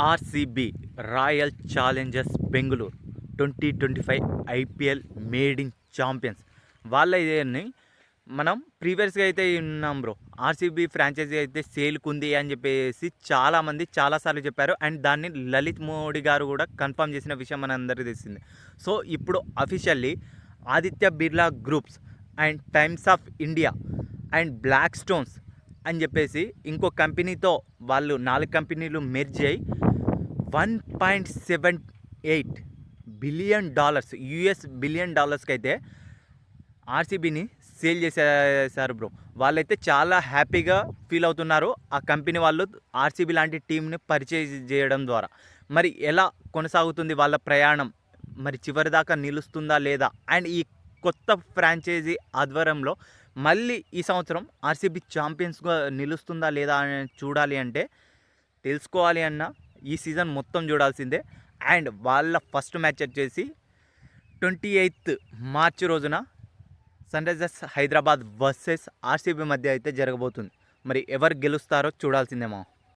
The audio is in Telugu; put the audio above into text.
RCB royal Challengers Bengaluru 2025 IPL made in champions వాళ్ళ ఇదేని మనం ప్రీవియస్గా అయితే ఉన్నాం బ్రో. ఆర్సీబీ ఫ్రాంచైజీ అయితే సేల్కి ఉంది అని చెప్పేసి చాలామంది చాలాసార్లు చెప్పారు. అండ్ దాన్ని లలిత్ మోడీ గారు కూడా కన్ఫర్మ్ చేసిన విషయం మన అందరికీ తెలిసింది. సో ఇప్పుడు officially Aditya Birla groups and Times of India and Black Stones అని చెప్పేసి ఇంకో కంపెనీతో వాళ్ళు 4 కంపెనీలు మెర్జ్ అయ్యి $1.78 బిలియన్ యుఎస్ బిలియన్ డాలర్స్కి అయితే ఆర్సీబీని సేల్ చేసేసారు బ్రో. వాళ్ళైతే చాలా హ్యాపీగా ఫీల్ అవుతున్నారు ఆ కంపెనీ వాళ్ళు ఆర్సీబీ లాంటి టీంని పరిచయం చేయడం ద్వారా. మరి ఎలా కొనసాగుతుంది వాళ్ళ ప్రయాణం, మరి చివరి దాకా నిలుస్తుందా లేదా, అండ్ ఈ కొత్త ఫ్రాంచైజీ ఆధ్వర్యంలో మళ్ళీ ఈ సంవత్సరం ఆర్సీబీ ఛాంపియన్స్గా నిలుస్తుందా లేదా అని చూడాలి అంటే, తెలుసుకోవాలి అన్న ఈ సీజన్ మొత్తం చూడాల్సిందే. అండ్ వాళ్ళ ఫస్ట్ మ్యాచ్ వచ్చేసి 28th మార్చి రోజున Sunrisers Hyderabad versus RCB మధ్య అయితే జరగబోతుంది. మరి ఎవరు గెలుస్తారో చూడాల్సిందేమో.